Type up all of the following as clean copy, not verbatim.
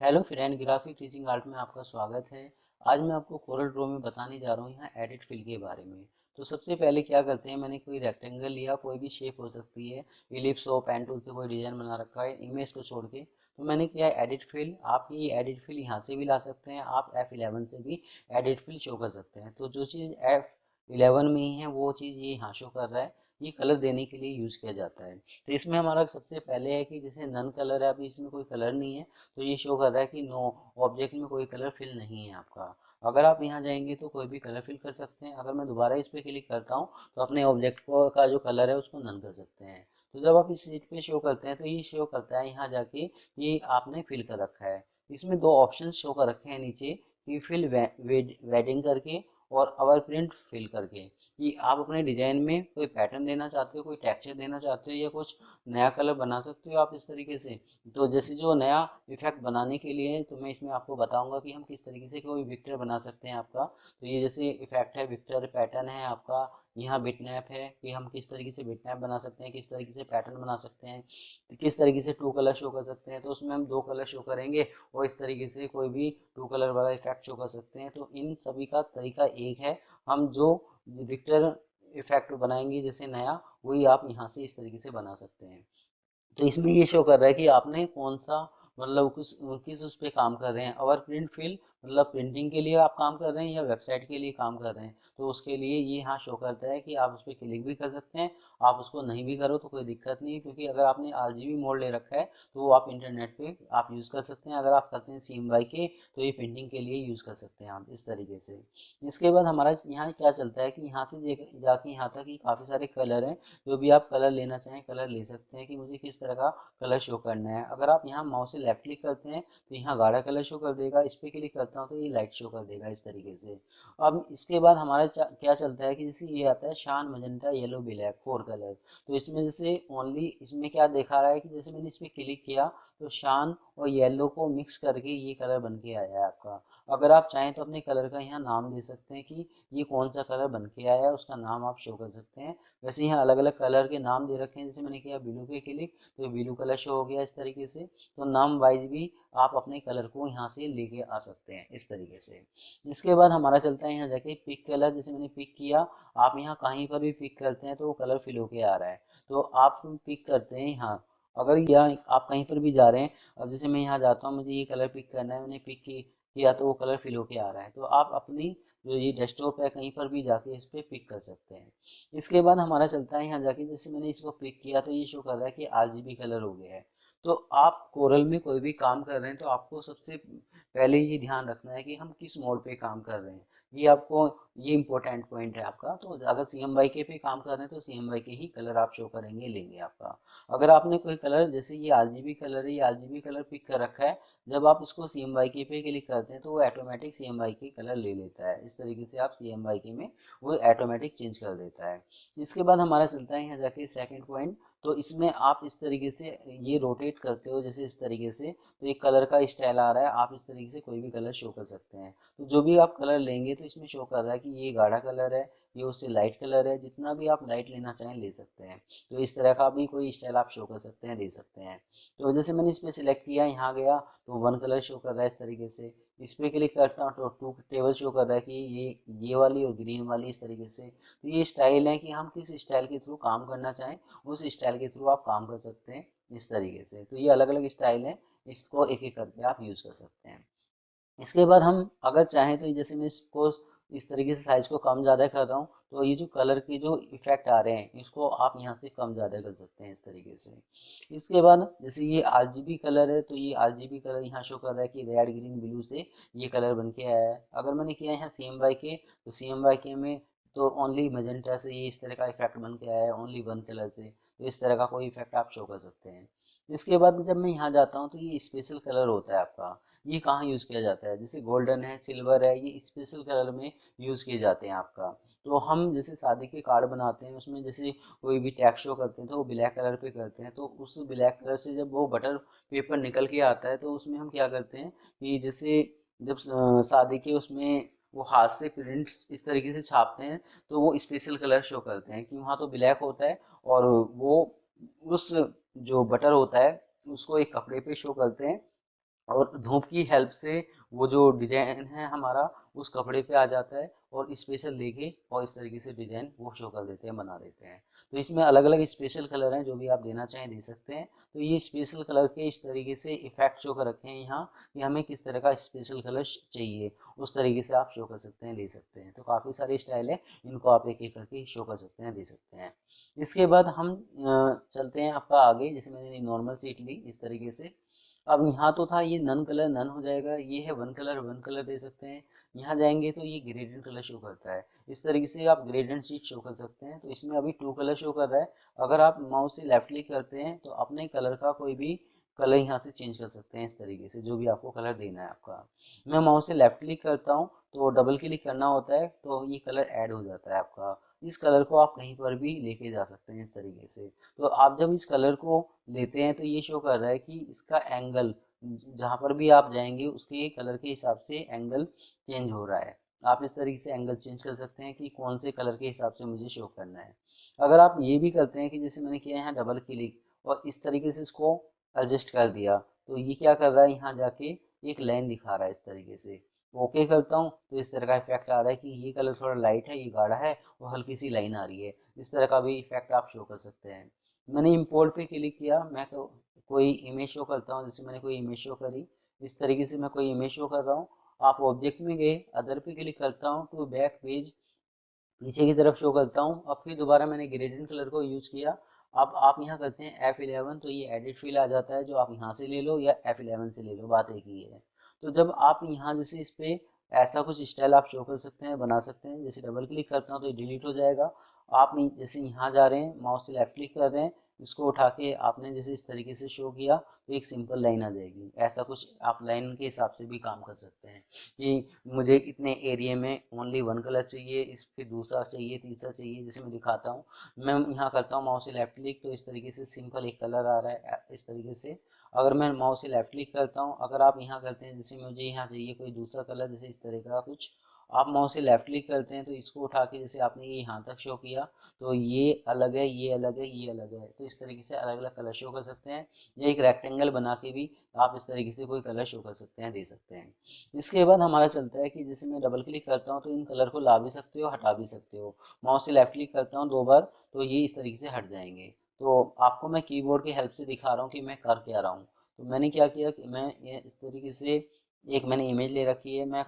Hello friend, graphic teaching art में आपका स्वागत है। आज मैं आपको कोरल ड्रॉ में बताने जा रहा हूँ यहाँ एडिट फिल के बारे में। तो सबसे पहले क्या करते हैं, मैंने कोई रेक्टेंगल लिया, कोई भी शेप हो सकती है, इलिप्स हो, पेन टूल से कोई डिजाइन बना रखा है इमेज को छोड़ के। तो मैंने किया एडिट फिल। आप ये एडिट फिल यहाँ से भी ला सकते हैं, आप F11 से भी एडिट फिल शो कर सकते हैं। तो जो चीज़ F11 में ही है वो चीज़ ये यहाँ शो कर रहा है, ये कलर देने के लिए यूज़ किया जाता है। तो इसमें हमारा सबसे पहले है कि जैसे नन कलर है, अभी इसमें कोई कलर नहीं है, तो ये शो कर रहा है कि नो, ऑब्जेक्ट में कोई कलर फिल नहीं है आपका। अगर आप यहाँ जाएंगे तो कोई भी कलर फिल कर सकते हैं। अगर मैं दोबारा इस पे क्लिक करता हूँ तो अपने ऑब्जेक्ट को का जो कलर है उसको नन कर सकते हैं। तो जब आप इस चीज पे शो करते हैं तो ये शो करता है यहाँ जाके ये आपने फिल कर रखा है। इसमें दो ऑप्शन शो कर रखे हैं नीचे, कि फिल वेडिंग करके और अवर प्रिंट फिल करके, कि आप अपने डिजाइन में कोई पैटर्न देना चाहते हो, कोई टेक्सचर देना चाहते हो, या कुछ नया कलर बना सकते हो आप इस तरीके से। तो जैसे जो नया इफेक्ट बनाने के लिए तो मैं इसमें आपको बताऊंगा कि हम किस तरीके से कोई विक्टर बना सकते हैं आपका। तो ये जैसे इफेक्ट है, विक्टर पैटर्न है आपका, यहाँ बिटमैप है कि हम किस तरीके से बिटमैप बना सकते हैं, किस तरीके से पैटर्न बना सकते हैं, तो किस तरीके से टू कलर शो कर सकते हैं। तो उसमें हम दो कलर शो करेंगे और इस तरीके से कोई भी टू कलर वाला इफेक्ट शो कर सकते हैं। तो इन सभी का तरीका एक है। हम जो विक्टर इफेक्ट बनाएंगे जैसे नया, वही आप यहाँ से इस तरीके से बना सकते हैं। तो इसमें ये शो कर रहा है कि आपने कौन सा, मतलब किस किस उस पे काम कर रहे हैं। अवर प्रिंट फिल मतलब प्रिंटिंग के लिए आप काम कर रहे हैं या वेबसाइट के लिए काम कर रहे हैं, तो उसके लिए ये यहाँ शो करता है कि आप उस पर क्लिक भी कर सकते हैं। आप उसको नहीं भी करो तो कोई दिक्कत नहीं है, क्योंकि अगर आपने आरजीबी मोड ले रखा है तो वो आप इंटरनेट पे आप यूज़ कर सकते हैं। अगर आप करते हैं CMYK के तो ये प्रिंटिंग के लिए यूज़ कर सकते हैं आप इस तरीके से। इसके बाद हमारा यहाँ क्या चलता है कि यहाँ से जाके यहाँ तक ही काफ़ी सारे कलर हैं। जो भी आप कलर लेना चाहें कलर ले सकते हैं, कि मुझे किस तरह का कलर शो करना है। अगर आप यहाँ माउस से लेफ्ट क्लिक करते हैं तो यहाँ गाढ़ा कलर शो कर देगा, इस पे क्लिक करता हूँ तो ये लाइट शो कर देगा इस तरीके से। अब इसके बाद हमारा क्या चलता है कि जैसे ये आता है शान मजेंटा येलो ब्लैक 4 कलर। तो इसमें जैसे ओनली इसमें क्या दिखा रहा है कि जैसे मैंने इस पर क्लिक किया तो शान और येलो को मिक्स करके ये कलर बन के आया है आपका। अगर आप चाहें तो अपने कलर का यहाँ नाम दे सकते हैं कि ये कौन सा कलर बन के आया है, उसका नाम आप शो कर सकते हैं। वैसे यहाँ अलग अलग कलर के नाम दे रखे हैं, जैसे मैंने किया ब्लू पे क्लिक तो ब्लू कलर शो हो गया इस तरीके से। तो नाम वाइज भी आप अपने कलर को यहाँ से लेके आ सकते हैं इस तरीके से। इसके बाद हमारा चलता है यहाँ जाके पिक कलर। जैसे मैंने पिक किया, आप यहाँ कहीं पर भी पिक करते हैं तो वो कलर फिल होके आ रहा है। तो आप पिक करते हैं यहाँ, अगर या आप कहीं पर भी जा रहे हैं, अब जैसे मैं यहाँ जाता हूँ, मुझे ये कलर पिक करना है, मैंने पिक किया तो वो कलर फिल होके आ रहा है। तो आप अपनी जो ये डेस्कटॉप है कहीं पर भी जाके इस पर पिक कर सकते हैं। इसके बाद हमारा चलता है यहाँ जाके, जैसे मैंने इसको पिक किया तो ये शो कर रहा है कि RGB कलर हो गया है। तो आप कोरल में कोई भी काम कर रहे हैं तो आपको सबसे पहले ये ध्यान रखना है कि हम किस मोड पे काम कर रहे हैं। ये आपको, ये इंपॉर्टेंट पॉइंट है आपका। तो अगर CMYK पे काम कर रहे हैं तो CMYK ही कलर आप शो करेंगे, लेंगे आपका। अगर आपने कोई कलर, जैसे ये RGB कलर है, ये RGB कलर पिक कर रखा है, जब आप इसको CMYK पे क्लिक करते हैं तो वो ऑटोमेटिक CMYK कलर ले लेता है। इस तरीके से आप CMYK में वो ऑटोमेटिक चेंज कर देता है। इसके बाद हमारा चलता है यहाँ जाके सेकंड पॉइंट। तो इसमें आप इस तरीके से ये रोटेट करते हो, जैसे इस तरीके से, तो एक कलर का स्टाइल आ रहा है, आप इस तरीके से कोई भी कलर शो कर सकते हैं। तो जो भी आप कलर लेंगे तो इसमें शो कर रहा है कि ये गाढ़ा कलर है, ये उससे लाइट कलर है, जितना भी आप लाइट लेना चाहें ले सकते हैं। तो इस तरह का भी कोई स्टाइल आप शो कर सकते हैं, दे सकते हैं। तो जैसे मैंने इस पर सिलेक्ट किया, यहाँ गया तो वन कलर शो कर रहा है इस तरीके से। इस पे क्लिक करता हूँ तो टू टेबल शो कर रहा है कि ये वाली और ग्रीन वाली इस तरीके से। तो ये स्टाइल है कि हम किस स्टाइल के थ्रू काम करना चाहें उस स्टाइल के थ्रू आप काम कर सकते हैं इस तरीके से। तो ये अलग अलग स्टाइल है, इसको एक एक करके आप यूज कर सकते हैं। इसके बाद हम अगर चाहें तो जैसे मैं इसको इस तरीके से साइज को कम ज़्यादा कर रहा हूँ, तो ये जो कलर के जो इफेक्ट आ रहे हैं इसको आप यहाँ से कम ज़्यादा कर सकते हैं इस तरीके से। इसके बाद जैसे ये RGB कलर है, तो ये RGB कलर यहाँ शो कर रहा है कि रेड ग्रीन ब्लू से ये कलर बन के आया है। अगर मैंने किया यहाँ CMYK, तो CMYK में तो ओनली मजेंटा से ये इस तरह का इफेक्ट बन के आया है, ओनली वन कलर से। तो इस तरह का कोई इफेक्ट आप शो कर सकते हैं। इसके बाद जब मैं यहाँ जाता हूँ तो ये स्पेशल कलर होता है आपका। ये कहाँ यूज़ किया जाता है, जैसे गोल्डन है, सिल्वर है, ये स्पेशल कलर में यूज़ किए जाते हैं आपका। तो हम जैसे शादी के कार्ड बनाते हैं, उसमें जैसे कोई भी टैक्स शो करते हैं तो वो ब्लैक कलर पे करते हैं। तो उस ब्लैक कलर से जब वो बटर पेपर निकल के आता है तो उसमें हम क्या करते हैं कि जैसे जब शादी के उसमें वो हाथ से प्रिंट इस तरीके से छापते हैं, तो वो स्पेशल कलर शो करते हैं कि वहाँ तो ब्लैक होता है, और वो उस जो बटर होता है उसको एक कपड़े पे शो करते हैं, और धूप की हेल्प से वो जो डिजाइन है हमारा उस कपड़े पे आ जाता है और स्पेशल लेके और इस तरीके से डिजाइन वो शो कर देते हैं, बना देते हैं। तो इसमें अलग अलग स्पेशल कलर हैं, जो भी आप देना चाहें दे सकते हैं। तो ये स्पेशल कलर के इस तरीके से इफेक्ट शो कर रखे हैं यहाँ कि हमें किस तरह का स्पेशल कलर चाहिए, उस तरीके से आप शो कर सकते हैं, ले सकते हैं। तो काफ़ी सारे स्टाइल है, इनको आप एक एक करके शो कर सकते हैं, दे सकते हैं। इसके बाद हम चलते हैं आपका आगे। जैसे मैंने नॉर्मल सीट ली इस तरीके से, अब यहाँ तो था ये नन कलर, नन हो जाएगा, ये है वन कलर, वन कलर दे सकते हैं। यहाँ जाएंगे तो ये ग्रेडियंट कलर शो करता है, इस तरीके से आप ग्रेडियंट शीट शो कर सकते हैं। तो इसमें अभी टू कलर शो कर रहा है। अगर आप माउस से लेफ्ट क्लिक करते हैं तो अपने कलर का कोई भी कलर यहाँ से चेंज कर सकते हैं, इस तरीके से जो भी आपको कलर देना है आपका। मैं माउस से लेफ्ट क्लिक करता हूँ तो डबल क्लिक करना होता है तो ये कलर ऐड हो जाता है आपका। इस कलर को आप कहीं पर भी लेके जा सकते हैं, इस तरीके से। तो आप जब इस कलर को लेते हैं तो ये शो कर रहा है कि इसका एंगल जहाँ पर भी आप जाएंगे उसके कलर के हिसाब से एंगल चेंज हो रहा है। आप इस तरीके से एंगल चेंज कर सकते हैं कि कौन से कलर के हिसाब से मुझे शो करना है। अगर आप ये भी करते हैं कि जैसे मैंने किया है यहाँ डबल क्लिक और इस तरीके से इसको एडजस्ट कर दिया, तो ये क्या कर रहा है, यहाँ जाके एक लाइन दिखा रहा है इस तरीके से। ओके करता हूँ तो इस तरह का इफेक्ट आ रहा है कि ये कलर थोड़ा लाइट है, ये गाढ़ा है, और हल्की सी लाइन आ रही है। इस तरह का भी इफेक्ट आप शो कर सकते हैं। मैंने इम्पोर्ट पे क्लिक किया, मैं कोई इमेज शो करता हूँ। जैसे मैंने कोई इमेज शो करी, इस तरीके से मैं कोई इमेज शो कर रहा हूँ। आप ऑब्जेक्ट में गए, अदर पे क्लिक करता हूँ तो बैक पेज पीछे की तरफ शो करता हूँ। अब फिर दोबारा मैंने ग्रेडियंट कलर को यूज किया। अब आप यहाँ करते हैं F11 तो ये एडिट फील आ जाता है, जो आप यहाँ से ले लो या F11 से ले लो, बात एक ही है। तो जब आप यहाँ जैसे इस पे ऐसा कुछ स्टाइल आप शो कर सकते हैं, बना सकते हैं। जैसे डबल क्लिक करता हूँ तो ये डिलीट हो जाएगा। आप जैसे यहाँ जा रहे हैं, माउस से लेफ्ट क्लिक कर रहे हैं, इसको उठा के आपने जैसे इस तरीके से शो किया तो एक सिंपल लाइन आ जाएगी। ऐसा कुछ आप लाइन के हिसाब से भी काम कर सकते हैं कि मुझे इतने एरिया में ओनली वन कलर चाहिए, इस फिर दूसरा चाहिए, तीसरा चाहिए। जैसे मैं दिखाता हूँ, मैं यहाँ करता हूँ माउस से लेफ्ट क्लिक तो इस तरीके से सिंपल एक कलर आ रहा है इस तरीके से। अगर मैं माउस से लेफ्ट क्लिक करता हूँ, अगर आप यहाँ करते हैं जैसे मुझे यहाँ चाहिए कोई दूसरा कलर, जैसे इस तरह का कुछ, आप माउस से लेफ्ट क्लिक करते हैं तो इसको उठा के जैसे आपने ये यहाँ तक शो किया तो ये अलग है, ये अलग है, ये अलग है। तो इस तरीके से अलग अलग कलर शो कर सकते हैं। या एक रेक्टेंगल बना के भी आप इस तरीके से कोई कलर शो कर सकते हैं, दे सकते हैं। इसके बाद हमारा चलता है कि जैसे मैं डबल क्लिक करता हूँ तो इन कलर को ला भी सकते हो, हटा भी सकते हो। माउस से लेफ्ट क्लिक करता हूँ दो बार तो ये इस तरीके से हट जाएंगे। तो आपको मैं कीबोर्ड की हेल्प से दिखा रहा हूँ कि मैं कर क्या रहा हूँ। तो मैंने क्या किया कि मैं ये इस तरीके से एक मैंने इमेज ले रखी है, मैं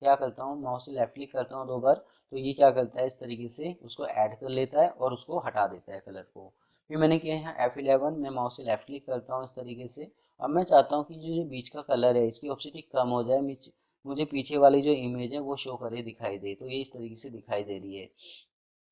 क्या करता हूँ, माउस से लेफ्ट क्लिक करता हूँ दो बार तो ये क्या करता है, इस तरीके से उसको ऐड कर लेता है और उसको हटा देता है कलर को। फिर मैंने किया यहाँ F11, मैं माउस से लेफ्ट क्लिक करता हूँ इस तरीके से। अब मैं चाहता हूँ कि जो बीच का कलर है इसकी ऑप्सिटी कम हो जाए, मुझे पीछे वाली जो इमेज है वो शो करे, दिखाई दे। तो ये इस तरीके से दिखाई दे रही है,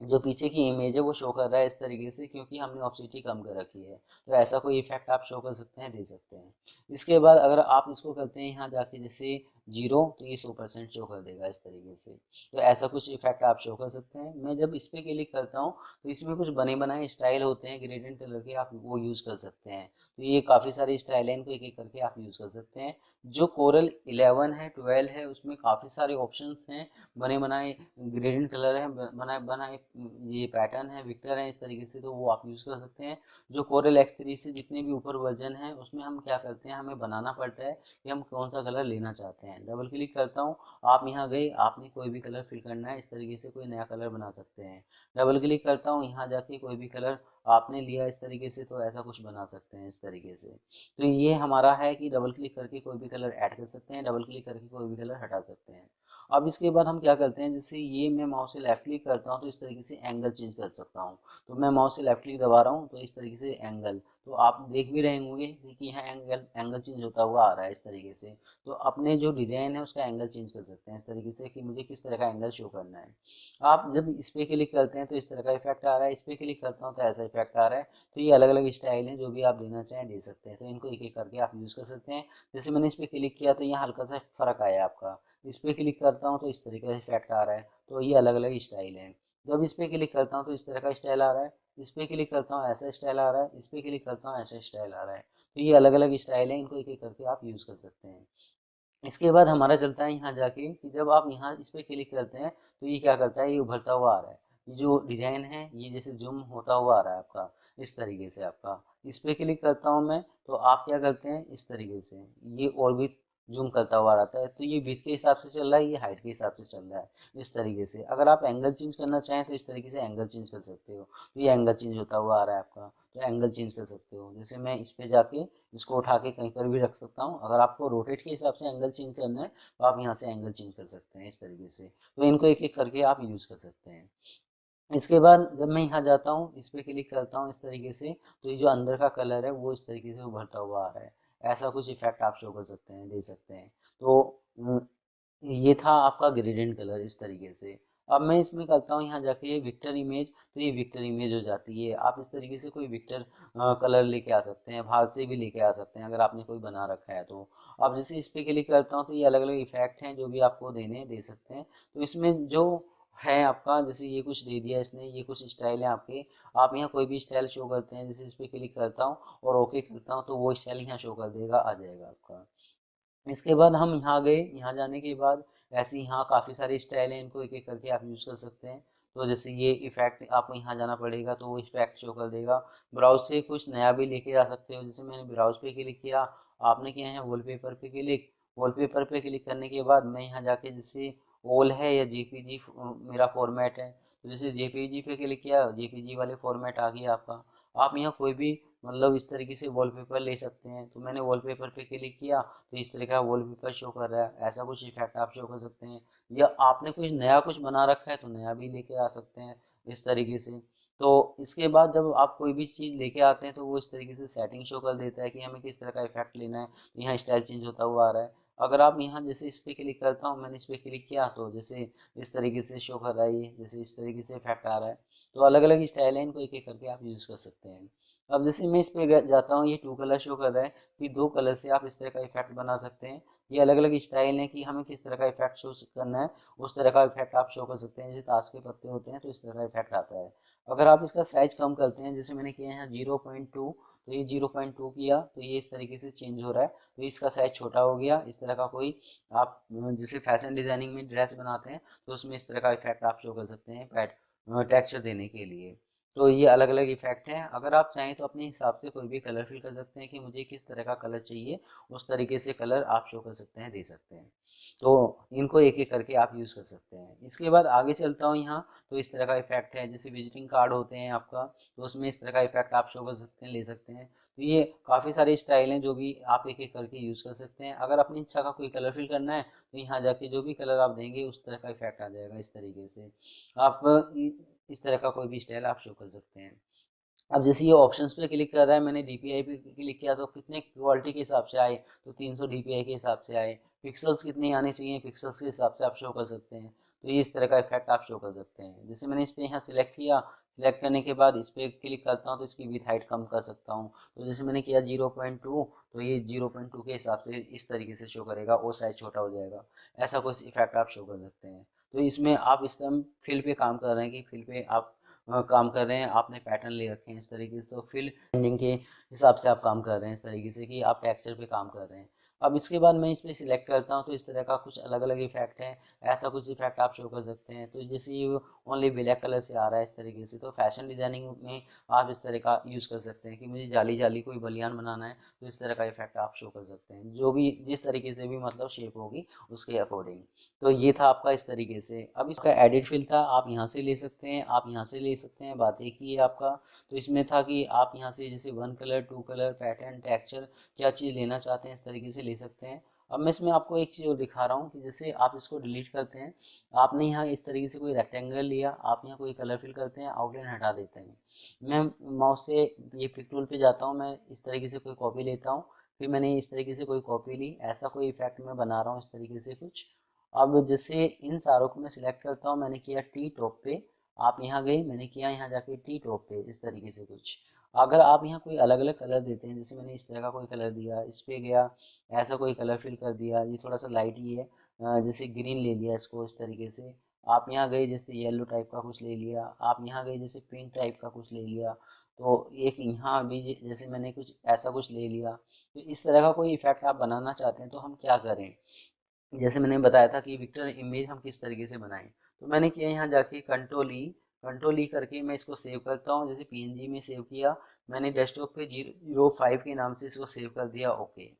जो पीछे की इमेज है वो शो कर रहा है इस तरीके से, क्योंकि हमने ऑप्सिटी कम कर रखी है। तो ऐसा कोई इफेक्ट आप शो कर सकते हैं, दे सकते हैं। इसके बाद अगर आप इसको करते हैं यहाँ जाके जैसे जीरो तो ये 100% शो कर देगा इस तरीके से। तो ऐसा कुछ इफेक्ट आप शो कर सकते हैं। मैं जब इस पे क्लिक करता हूँ तो इसमें कुछ बने बनाए स्टाइल होते हैं ग्रेडियंट कलर के, आप वो यूज कर सकते हैं। तो ये काफी सारे स्टाइल है, इनको एक एक करके आप यूज कर सकते हैं। जो कोरल 11 है, 12 है, उसमें काफी सारे ऑप्शन हैं। बने बनाए ग्रेडियंट कलर है, बनाए बनाए ये पैटर्न है, विक्टर है, इस तरीके से। तो वो आप यूज कर सकते हैं। जो कोरल X3 से जितने भी ऊपर वर्जन है उसमें हम क्या करते हैं, हमें बनाना पड़ता है कि हम कौन सा कलर लेना चाहते हैं। डबल क्लिक करता हूँ, आप यहाँ गए, आपने कोई भी कलर फिल करना है, इस तरीके से कोई नया कलर बना सकते हैं। डबल क्लिक करता हूँ, यहाँ जाके कोई भी कलर आपने लिया इस तरीके से, तो ऐसा कुछ बना सकते हैं इस तरीके से। तो ये हमारा है कि डबल क्लिक करके कोई भी कलर ऐड कर सकते हैं, डबल क्लिक करके कोई भी कलर हटा सकते हैं। अब इसके बाद हम क्या करते हैं, जैसे ये मैं माउस से लेफ्ट क्लिक करता हूँ तो इस तरीके से एंगल चेंज कर सकता हूँ। तो मैं माउस से लेफ्ट क्लिक दबा रहा हूँ तो इस तरीके से एंगल, तो आप देख भी रहे होंगे कि यहाँ एंगल एंगल चेंज होता हुआ आ रहा है इस तरीके से। तो अपने जो डिजाइन है उसका एंगल चेंज कर सकते हैं इस तरीके से कि मुझे किस तरह का एंगल शो करना है। आप जब इस पे क्लिक करते हैं तो इस तरह का इफेक्ट आ रहा है, इस पे क्लिक करता हूँ तो ऐसा इफेक्ट आ रहा है। तो ये अलग अलग स्टाइल है, जो भी आप देना चाहें दे सकते हैं। तो इनको एक एक करके आप यूज कर सकते हैं। जैसे मैंने इस पे क्लिक किया तो यहाँ हल्का सा फर्क आया आपका, इस पे क्लिक करता हूँ तो इस तरीके का इफेक्ट आ रहा है। तो ये अलग अलग स्टाइल है। जब इस पे क्लिक करता हूँ तो इस तरह का स्टाइल आ रहा है, इस पे क्लिक करता हूँ ऐसा स्टाइल आ रहा है, इस पे क्लिक करता हूँ ऐसा स्टाइल आ रहा है। तो ये अलग अलग स्टाइल है, इनको एक एक करके आप यूज कर सकते हैं। इसके बाद हमारा चलता है यहाँ जाके कि जब आप यहाँ इस पे क्लिक करते हैं तो ये क्या करता है, ये उभरता हुआ आ रहा है। ये जो डिजाइन है ये जैसे जूम होता हुआ आ रहा है आपका, इस तरीके से आपका इस पे क्लिक करता हूँ मैं, तो आप क्या करते हैं इस तरीके से ये और भी जूम करता हुआ रहता है। तो ये विड्थ के हिसाब से चल रहा है, ये हाइट के हिसाब से चल रहा है इस तरीके से। अगर आप एंगल चेंज करना चाहें तो इस तरीके से एंगल चेंज कर सकते हो। तो ये एंगल चेंज होता हुआ आ रहा है आपका, तो एंगल चेंज कर सकते हो। जैसे मैं इस पे जाके इसको उठा के कहीं पर भी रख सकता हूँ। अगर आपको रोटेट के हिसाब से एंगल चेंज करना है तो आप यहाँ से एंगल चेंज कर सकते हैं इस तरीके से। तो इनको एक एक करके आप यूज कर सकते हैं। इसके बाद जब मैं यहाँ जाता हूँ इस पे क्लिक करता हूँ इस तरीके से, तो ये जो अंदर का कलर है वो इस तरीके से उभरता हुआ आ रहा है। ऐसा कुछ इफेक्ट आप शो कर सकते हैं, दे सकते हैं। तो ये था आपका ग्रेडियंट कलर इस तरीके से। अब मैं इसमें करता हूँ यहाँ जाके विक्टर इमेज, तो ये विक्टर इमेज हो जाती है। आप इस तरीके से कोई विक्टर कलर लेके आ सकते हैं, बाहर से भी लेके आ सकते हैं अगर आपने कोई बना रखा है तो। अब जैसे इस पे क्लिक करता हूँ तो ये अलग अलग इफेक्ट हैं जो भी आपको देने दे सकते हैं। तो इसमें जो है आपका, जैसे ये कुछ दे दिया इसने, ये कुछ स्टाइल है आपके। आप यहाँ कोई भी स्टाइल शो करते हैं, जैसे इस पे क्लिक करता हूँ और ओके करता हूँ तो वो स्टाइल यहाँ शो कर देगा, आ जाएगा आपका। इसके बाद हम यहाँ गए, यहाँ जाने के बाद ऐसे यहाँ काफ़ी सारे स्टाइल हैं, इनको एक एक करके आप यूज़ कर सकते हैं। तो जैसे ये इफेक्ट आपको यहाँ जाना पड़ेगा तो वो इफेक्ट शो कर देगा। ब्राउज से कुछ नया भी लेके आ सकते हो। जैसे मैंने ब्राउज पे क्लिक किया, आपने किया है वॉलपेपर पे क्लिक। वॉलपेपर पे क्लिक करने के बाद मैं यहाँ जाके जैसे ओल है या जेपीजी मेरा फॉर्मेट है, तो जैसे जेपीजी पे क्लिक किया, जेपीजी वाले फॉर्मेट आ गया आपका। आप यहाँ कोई भी मतलब इस तरीके से वॉलपेपर ले सकते हैं। तो मैंने वॉलपेपर पे क्लिक किया तो इस तरह का वॉलपेपर शो कर रहा है। ऐसा कुछ इफेक्ट आप शो कर सकते हैं। या आपने कुछ नया कुछ बना रखा है तो नया भी लेके आ सकते हैं इस तरीके से। तो इसके बाद जब आप कोई भी चीज़ लेके आते हैं तो वो इस तरीके से सेटिंग शो कर देता है कि हमें किस तरह का इफेक्ट लेना है। तो यहाँ स्टाइल चेंज होता हुआ आ रहा है। अगर आप यहाँ जैसे इस पे क्लिक करता हूँ, मैंने इस पे क्लिक किया तो जैसे इस तरीके से शो कर रहा है, ये जैसे इस तरीके से इफेक्ट आ रहा है। तो अलग अलग स्टाइल है, इनको एक एक करके आप यूज़ कर सकते हैं। अब जैसे मैं इस पे जाता हूँ, ये टू कलर शो कर रहा है कि दो कलर से आप इस तरह का इफेक्ट बना सकते हैं। ये अलग अलग स्टाइल है कि हमें किस तरह का इफेक्ट शो करना है, उस तरह का इफेक्ट आप शो कर सकते हैं। जैसे ताश के पत्ते होते हैं तो इस तरह का इफेक्ट आता है। अगर आप इसका साइज कम करते हैं, जैसे मैंने किया है 0.2, तो ये 0.2 किया तो ये इस तरीके से चेंज हो रहा है। तो इसका साइज छोटा हो गया। इस तरह का कोई आप जैसे फैशन डिजाइनिंग में ड्रेस बनाते हैं तो उसमें इस तरह का इफेक्ट आप शो कर सकते हैं टेक्सचर देने के लिए। तो ये अलग अलग इफेक्ट हैं। अगर आप चाहें तो अपने हिसाब से कोई भी कलर फिल कर सकते हैं कि मुझे किस तरह का कलर चाहिए, उस तरीके से कलर आप शो कर सकते हैं, दे सकते हैं। तो इनको एक एक करके आप यूज़ कर सकते हैं। इसके बाद आगे चलता हूँ यहाँ, तो इस तरह का इफेक्ट है। जैसे विजिटिंग कार्ड होते हैं आपका, तो उसमें इस तरह का इफेक्ट आप शो कर सकते हैं, ले सकते हैं। तो ये काफ़ी सारे स्टाइल हैं जो भी आप एक एक करके यूज़ कर सकते हैं। अगर अपनी इच्छा का कोई कलर फिल करना है तो यहाँ जाके जो भी कलर आप देंगे उस तरह का इफेक्ट आ जाएगा इस तरीके से। आप इस तरह का कोई भी स्टाइल आप शो कर सकते हैं। अब जैसे ये ऑप्शंस पे क्लिक कर रहा है, मैंने डीपीआई पे क्लिक किया तो कितने क्वालिटी के हिसाब से आए, तो 300 डीपीआई के हिसाब से आए। पिक्सल्स कितने आने चाहिए, पिक्सल्स के हिसाब से आप शो कर सकते हैं। तो ये इस तरह का इफेक्ट आप शो कर सकते हैं। जैसे मैंने इस पे यहाँ सिलेक्ट किया, सिलेक्ट करने के बाद इस पे क्लिक करता हूँ तो इसकी विथ हाइट कम कर सकता हूँ। तो जैसे मैंने किया 0.2, तो ये 0.2 के हिसाब से इस तरीके से शो करेगा और साइज छोटा हो जाएगा। ऐसा कुछ इफेक्ट आप शो कर सकते हैं। तो इसमें आप इस टाइम फिल पे काम कर रहे हैं कि फिल पे आप काम कर रहे हैं, आपने पैटर्न ले रखे हैं इस तरीके से, तो फिल एंडिंग के हिसाब से आप काम कर रहे हैं इस तरीके से कि आप टेक्सचर पे काम कर रहे हैं। अब इसके बाद मैं इस पे सिलेक्ट करता हूँ तो इस तरह का कुछ अलग अलग इफेक्ट है। ऐसा कुछ इफेक्ट आप शो कर सकते हैं। तो जैसे ये ओनली ब्लैक कलर से आ रहा है इस तरीके से, तो फैशन डिजाइनिंग में आप इस तरह का यूज़ कर सकते हैं कि मुझे जाली जाली कोई बलियान बनाना है तो इस तरह का इफेक्ट आप शो कर सकते हैं। जो भी जिस तरीके से भी मतलब शेप होगी उसके अकॉर्डिंग। तो ये था आपका इस तरीके से। अब इसका एडिट फिल था, आप यहाँ से ले सकते हैं, आप यहाँ से ले सकते हैं। बात एक ही है आपका। तो इसमें था कि आप यहाँ से जैसे 1 कलर, 2 कलर, पैटर्न, टेक्सचर, क्या चीज़ लेना चाहते हैं इस तरीके से ले सकते हैं। अब मैं इसमें आपको एक चीज़ और दिखा रहा हूँ कि जैसे आप इसको डिलीट करते हैं, आपने यहाँ इस तरीके से कोई रेक्टेंगल लिया, आप यहाँ कोई कलर फिल करते हैं, आउटलाइन हटा देते हैं। मैं माउस से ये पिक टूल पे जाता हूँ, मैं इस तरीके से कोई कॉपी लेता हूँ, फिर मैंने इस तरीके से कोई कॉपी ली, ऐसा कोई इफेक्ट मैं बना रहा हूँ इस तरीके से कुछ। अब जैसे इन सारों को मैं सिलेक्ट करता हूँ, मैंने किया टी टॉप पे, आप यहाँ गए, मैंने किया यहाँ जाके टी टॉप पे इस तरीके से कुछ। अगर आप यहाँ कोई अलग अलग कलर देते हैं, जैसे मैंने इस तरह का कोई कलर दिया, इस पे गया, ऐसा कोई कलर फिल कर दिया, ये थोड़ा सा लाइट ही है, जैसे ग्रीन ले लिया इसको इस तरीके से। आप यहाँ गए जैसे येलो टाइप का कुछ ले लिया, आप यहाँ गए जैसे पिंक टाइप का कुछ ले लिया, तो एक यहाँ भी जैसे मैंने कुछ ऐसा कुछ ले लिया। तो इस तरह का कोई इफेक्ट आप बनाना चाहते हैं तो हम क्या करें, जैसे मैंने बताया था कि विक्टर इमेज हम किस तरीके से बनाएं। तो मैंने किया यहाँ जाके कंट्रोल ई, कंट्रोल ई करके मैं इसको सेव करता हूँ। जैसे पीएनजी में सेव किया मैंने, डेस्कटॉप पे 005 के नाम से इसको सेव कर दिया, ओके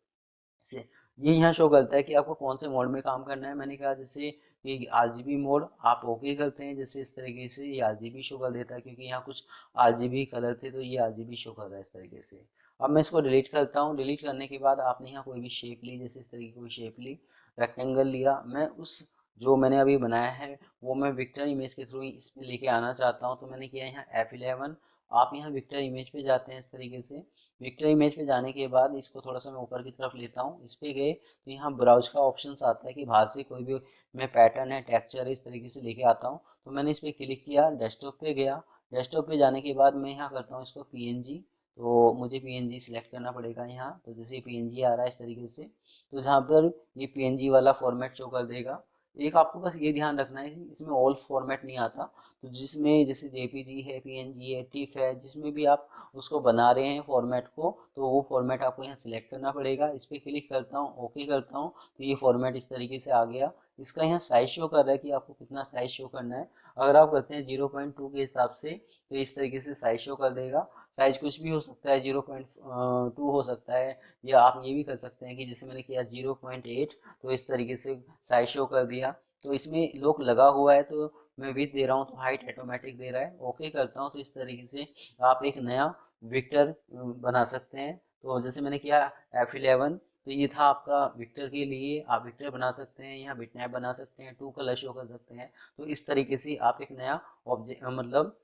से। ये यहाँ शो करता है कि आपको कौन से मोड में काम करना है। मैंने कहा जैसे कि आरजीबी मोड आप ओके करते हैं, जैसे इस तरीके से ये आरजीबी शो कर देता है, क्योंकि यहाँ कुछ आरजीबी कलर थे तो ये आरजीबी शो कर रहा है इस तरीके से। अब मैं इसको डिलीट करता हूँ। डिलीट करने के बाद आपने यहाँ कोई भी शेप ली, जैसे इस तरीके की कोई शेप ली, रेक्टेंगल लिया। मैं उस जो मैंने अभी बनाया है वो मैं विक्टर इमेज के थ्रू इसमें लेके आना चाहता हूँ, तो मैंने किया यहाँ F11। आप यहाँ विक्टर इमेज पे जाते हैं इस तरीके से। विक्टर इमेज पे जाने के बाद इसको थोड़ा सा मैं ऊपर की तरफ लेता हूँ। इस पे गए तो यहाँ ब्राउज का ऑप्शन आता है कि बाहर से कोई भी मैं पैटर्न है, टेक्सचर है, इस तरीके से लेके आता हूँ। तो मैंने इस पर क्लिक किया, डेस्कटॉप पे गया। डेस्कटॉप पे जाने के बाद मैं यहाँ करता हूँ इसको पीएनजी। तो मुझे पीएनजी सिलेक्ट करना पड़ेगा यहाँ। तो जैसे पीएनजी आ रहा है इस तरीके से, तो जहाँ पर ये पीएनजी वाला फॉर्मेट शो कर देगा। एक आपको बस ये ध्यान रखना है इसमें ऑल फॉर्मेट नहीं आता। तो जिसमें जैसे जेपीजी है, पीएनजी है, टिफ है, जिसमें भी आप उसको बना रहे हैं फॉर्मेट को, तो वो फॉर्मेट आपको यहाँ सिलेक्ट करना पड़ेगा। इस पर क्लिक करता हूँ, ओके करता हूँ, तो ये फॉर्मेट इस तरीके से आ गया। इसका यहाँ साइज शो कर रहा है कि आपको कितना साइज शो करना है। अगर आप करते हैं 0.2 के हिसाब से तो इस तरीके से साइज शो कर देगा। साइज कुछ भी हो सकता है, 0.2 हो सकता है, या आप ये भी कर सकते हैं कि जैसे मैंने किया 0.8, तो इस तरीके से साइज शो कर दिया। तो इसमें लॉक लगा हुआ है तो मैं विड्थ दे रहा हूँ तो हाइट ऑटोमेटिक दे रहा है, ओके करता हूँ। तो इस तरीके से आप एक नया विक्टर बना सकते हैं। तो जैसे मैंने किया F11, तो ये था आपका विक्टर के लिए। आप विक्टर बना सकते हैं, यहाँ बिटमैप बना सकते हैं, टू कलर शो कर सकते हैं। तो इस तरीके से आप एक नया ऑब्जेक्ट मतलब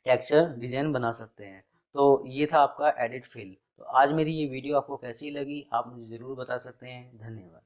टेक्सचर डिजाइन बना सकते हैं। तो ये था आपका एडिट फिल। तो आज मेरी ये वीडियो आपको कैसी लगी आप मुझे ज़रूर बता सकते हैं। धन्यवाद।